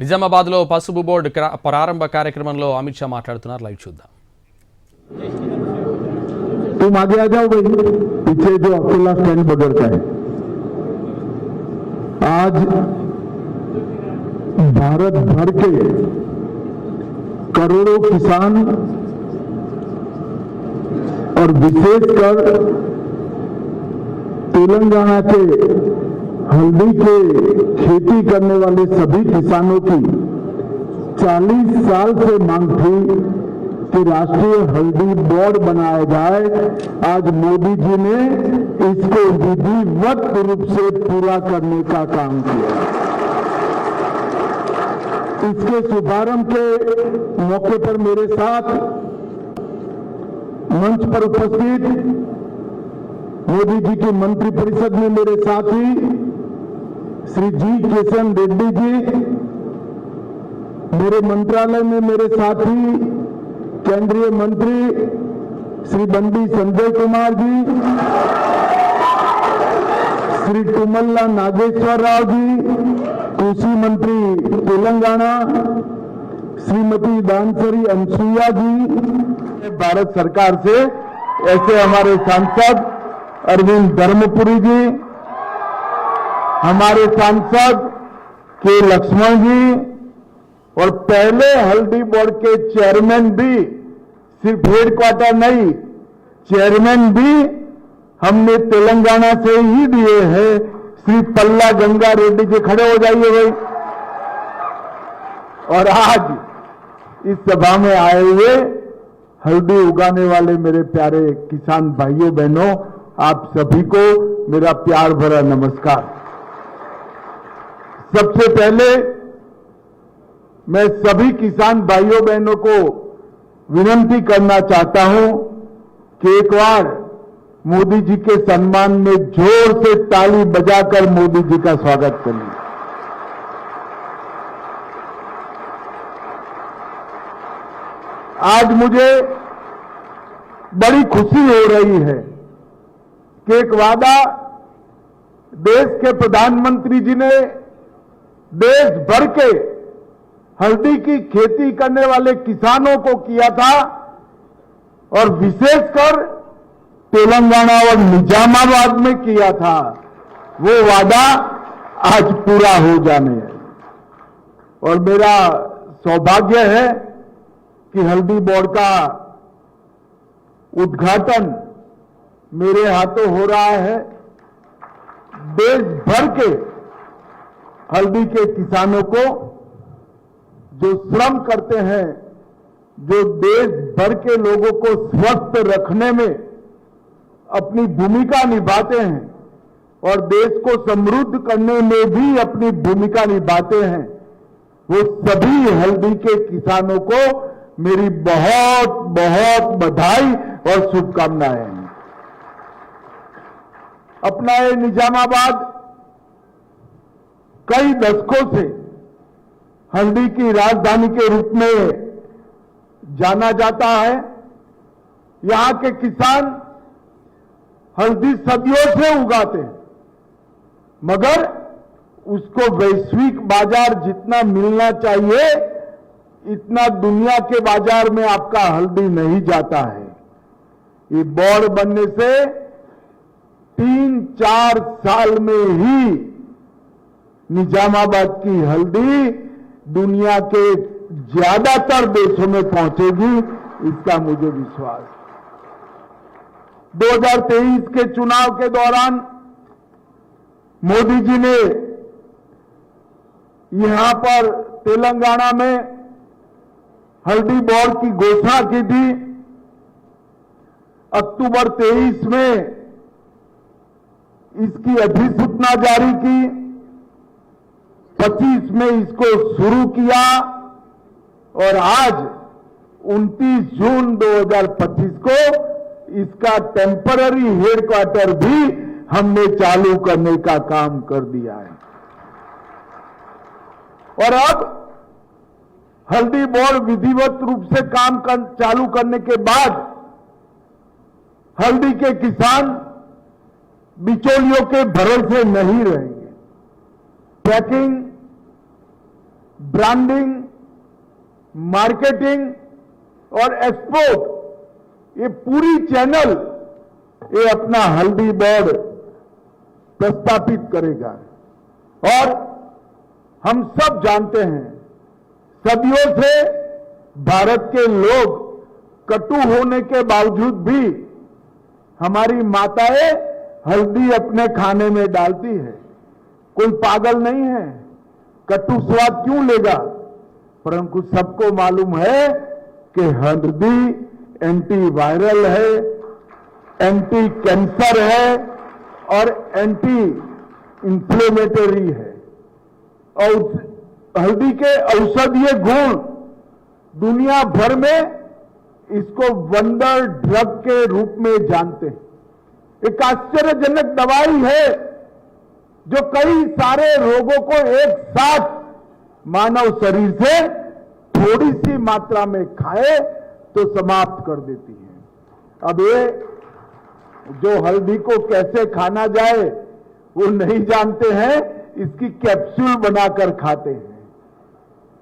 నిజామాబాద్ లో పసుపు బోర్డు ప్రారంభ కార్యక్రమంలో అమిత్ షా మాట్లాడుతున్నారు. లైవ్ చూద్దాం. तुम आगे आ जाओ भाई, पीछे जो अकेला स्टैंड बगैर का है। आज भारत भर के करोड़ों किसान और विशेषकर तेलंगाना के हल्दी के खेती करने वाले सभी किसानों की 40 साल से मांग थी कि राष्ट्रीय हल्दी बोर्ड बनाया जाए। आज मोदी जी ने इसको विधिवत रूप से पूरा करने का काम किया। इसके शुभारंभ के मौके पर मेरे साथ मंच पर उपस्थित मोदी जी की मंत्रिपरिषद में मेरे साथी श्री जी किशन रेड्डी जी, मेरे मंत्रालय में मेरे साथी केंद्रीय मंत्री श्री बंडी संजय कुमार जी, श्री तुमल्ला नागेश्वर राव जी, कृषि मंत्री तेलंगाना श्रीमती दानसरी अनसुईया जी, भारत सरकार से ऐसे हमारे सांसद अरविंद धर्मपुरी जी, हमारे सांसद के लक्ष्मण जी और पहले हल्दी बोर्ड के चेयरमैन भी, सिर्फ हेडक्वार्टर नहीं, चेयरमैन भी हमने तेलंगाना से ही दिए हैं। श्री पल्ला गंगा रेड्डी जी, खड़े हो जाइए भाई। और आज इस सभा में आए हुए हल्दी उगाने वाले मेरे प्यारे किसान भाइयों बहनों, आप सभी को मेरा प्यार भरा नमस्कार। सबसे पहले मैं सभी किसान भाइयों बहनों को विनती करना चाहता हूं कि एक बार मोदी जी के सम्मान में जोर से ताली बजाकर मोदी जी का स्वागत करिए। आज मुझे बड़ी खुशी हो रही है कि एक वादा देश के प्रधानमंत्री जी ने देश भर के हल्दी की खेती करने वाले किसानों को किया था और विशेषकर तेलंगाना और निजामाबाद में किया था। वो वादा आज पूरा हो जाने है और मेरा सौभाग्य है कि हल्दी बोर्ड का उद्घाटन मेरे हाथों हो रहा है। देश भर के हल्दी के किसानों को जो श्रम करते हैं, जो देश भर के लोगों को स्वस्थ रखने में अपनी भूमिका निभाते हैं और देश को समृद्ध करने में भी अपनी भूमिका निभाते हैं, वो सभी हल्दी के किसानों को मेरी बहुत बहुत बधाई और शुभकामनाएं हैं। अपना ये निजामाबाद कई दशकों से हल्दी की राजधानी के रूप में जाना जाता है। यहां के किसान हल्दी सदियों से उगाते हैं, मगर उसको वैश्विक बाजार जितना मिलना चाहिए इतना दुनिया के बाजार में आपका हल्दी नहीं जाता है। ये बोर्ड बनने से 3-4 साल में ही निजामाबाद की हल्दी दुनिया के ज्यादातर देशों में पहुंचेगी, इसका मुझे विश्वास है। 2023 के चुनाव के दौरान मोदी जी ने यहां पर तेलंगाना में हल्दी बोर्ड की घोषणा की थी। अक्टूबर 23 में इसकी अधिसूचना जारी की, 25 में इसको शुरू किया और आज 29 जून 2025 को इसका टेम्पररी हेडक्वार्टर भी हमने चालू करने का काम कर दिया है। और अब हल्दी बोर्ड विधिवत रूप से काम चालू करने के बाद हल्दी के किसान बिचौलियों के भरोसे नहीं रहेंगे। पैकिंग, ब्रांडिंग, मार्केटिंग और एक्सपोर्ट, ये पूरी चैनल ये अपना हल्दी बोर्ड प्रस्तापित करेगा। और हम सब जानते हैं, सदियों से भारत के लोग कटु होने के बावजूद भी हमारी माताएं हल्दी अपने खाने में डालती है। कोई पागल नहीं है, कटु स्वाद क्यों लेगा? परंतु सबको मालूम है कि हल्दी एंटीवायरल है, एंटी कैंसर है और एंटी इंफ्लेमेटरी है। और हल्दी के औषधीय गुण दुनिया भर में इसको वंडर ड्रग के रूप में जानते हैं। एक आश्चर्यजनक दवाई है जो कई सारे रोगों को एक साथ मानव शरीर से थोड़ी सी मात्रा में खाए तो समाप्त कर देती है। अब ये जो हल्दी को कैसे खाना जाए वो नहीं जानते हैं, इसकी कैप्सूल बनाकर खाते हैं।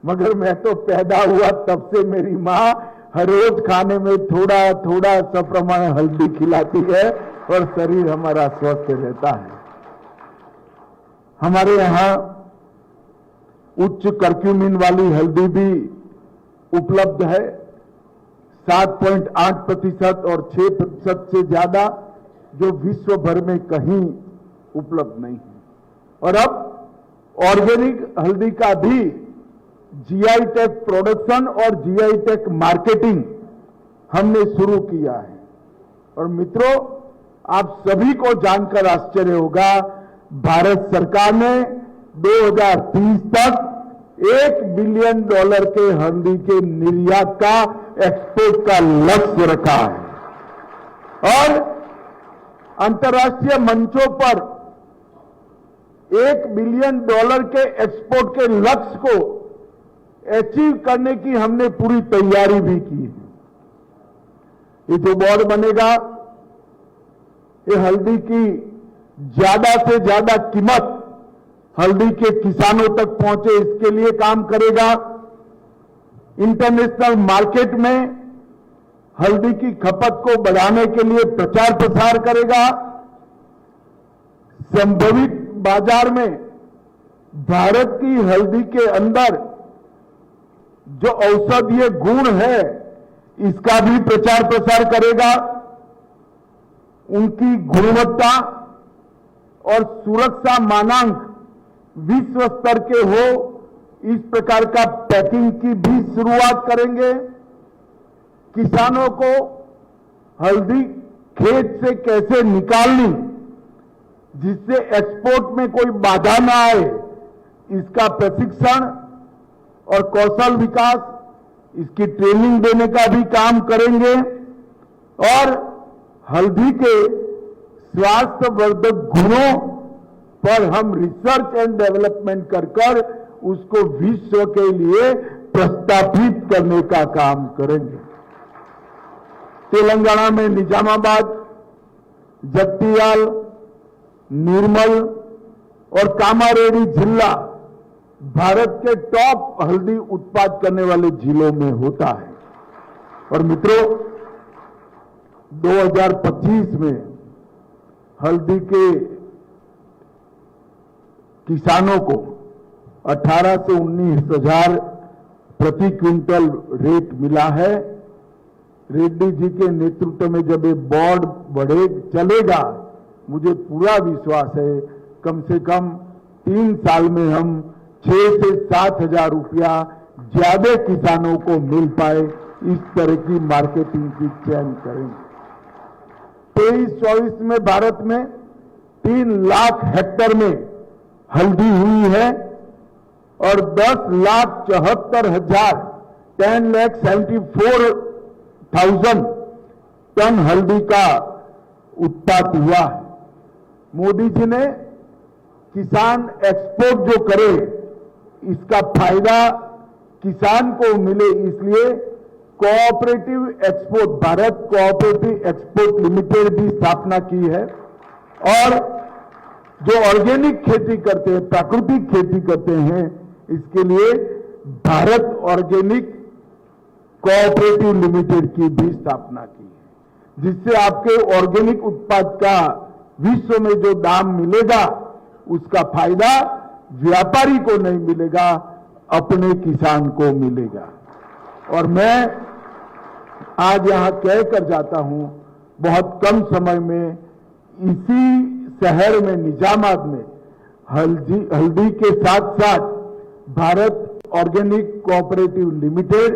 मगर मैं तो पैदा हुआ तब से मेरी मां हर रोज खाने में थोड़ा थोड़ा सप्रमाण हल्दी खिलाती है और शरीर हमारा स्वस्थ रहता है। हमारे यहां उच्च कर्क्यूमिन वाली हल्दी भी उपलब्ध है, 7.8% और 6% से ज्यादा, जो विश्व भर में कहीं उपलब्ध नहीं है। और अब ऑर्गेनिक हल्दी का भी जीआई टैग प्रोडक्शन और जीआई टैग मार्केटिंग हमने शुरू किया है। और मित्रों, आप सभी को जानकर आश्चर्य होगा, भारत सरकार ने 2030 तक $1 बिलियन के हल्दी के निर्यात का, एक्सपोर्ट का लक्ष्य रखा है। और अंतर्राष्ट्रीय मंचों पर $1 बिलियन के एक्सपोर्ट के लक्ष्य को अचीव करने की हमने पूरी तैयारी भी की है। ये जो बोर्ड बनेगा, ये हल्दी की ज्यादा से ज्यादा कीमत हल्दी के किसानों तक पहुंचे, इसके लिए काम करेगा। इंटरनेशनल मार्केट में हल्दी की खपत को बढ़ाने के लिए प्रचार प्रसार करेगा। संभावित बाजार में भारत की हल्दी के अंदर जो औषधीय गुण है, इसका भी प्रचार प्रसार करेगा। उनकी गुणवत्ता और सुरक्षा मानांक विश्व स्तर के हो, इस प्रकार का पैकिंग की भी शुरुआत करेंगे। किसानों को हल्दी खेत से कैसे निकालनी, जिससे एक्सपोर्ट में कोई बाधा ना आए, इसका प्रशिक्षण और कौशल विकास, इसकी ट्रेनिंग देने का भी काम करेंगे। और हल्दी के स्वास्थ्यवर्धक गुणों पर हम रिसर्च एंड डेवलपमेंट कर उसको विश्व के लिए प्रस्तावित करने का काम करेंगे। तेलंगाना में निजामाबाद, जगतियाल, निर्मल और कामारेड्डी जिला भारत के टॉप हल्दी उत्पाद करने वाले जिलों में होता है। और मित्रों, 2025 में हल्दी के किसानों को 18 से 19 हजार प्रति क्विंटल रेट मिला है। रेड्डी जी के नेतृत्व में जब ये बोर्ड बढ़े चलेगा, मुझे पूरा विश्वास है कम से कम 3 साल में हम 6 से 7 हजार रुपया ज्यादा किसानों को मिल पाए, इस तरह की मार्केटिंग की चयन करेंगे। 23-24 में भारत में 3 लाख हेक्टेयर में हल्दी हुई है और 10,74,000 10,74,000 टन हल्दी का उत्पाद हुआ है। मोदी जी ने किसान एक्सपोर्ट जो करे, इसका फायदा किसान को मिले, इसलिए cooperative export, Bharat cooperative export limited की स्थापना की है। और जो ऑर्गेनिक खेती करते हैं, प्राकृतिक खेती करते हैं, इसके लिए भारत ऑर्गेनिक कोऑपरेटिव लिमिटेड की भी स्थापना की है, जिससे आपके ऑर्गेनिक उत्पाद का विश्व में जो दाम मिलेगा उसका फायदा व्यापारी को नहीं मिलेगा, अपने किसान को मिलेगा। और मैं आज यहां कहकर जाता हूं, बहुत कम समय में इसी शहर में निजामाबाद में हल्दी के साथ साथ भारत ऑर्गेनिक कोऑपरेटिव लिमिटेड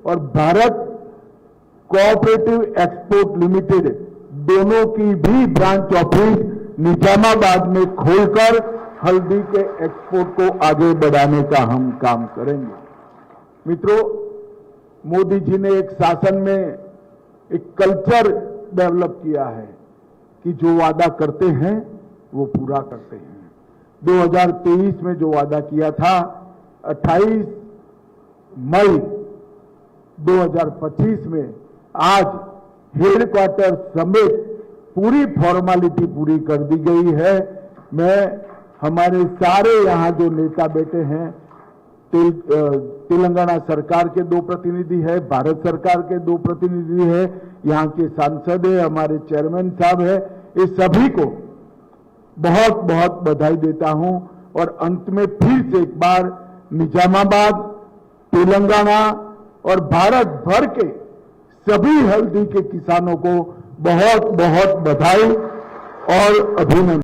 और भारत कोऑपरेटिव एक्सपोर्ट लिमिटेड दोनों की भी ब्रांच ऑफिस निजामाबाद में खोलकर हल्दी के एक्सपोर्ट को आगे बढ़ाने का हम काम करेंगे। मित्रों, मोदी जी ने एक शासन में एक कल्चर डेवलप किया है कि जो वादा करते हैं वो पूरा करते हैं। 2023 में जो वादा किया था, 28 मई 2025 में आज हेडक्वार्टर समेत पूरी फॉर्मेलिटी पूरी कर दी गई है। मैं हमारे सारे यहां जो नेता बैठे हैं, तेलंगाना सरकार के 2 प्रतिनिधि है, भारत सरकार के 2 प्रतिनिधि है, यहाँ के सांसद है, हमारे चेयरमैन साहब है, ये सभी को बहुत बहुत बधाई देता हूं। और अंत में फिर से एक बार निजामाबाद, तेलंगाना और भारत भर के सभी हल्दी के किसानों को बहुत बहुत बधाई और अभिनंदन।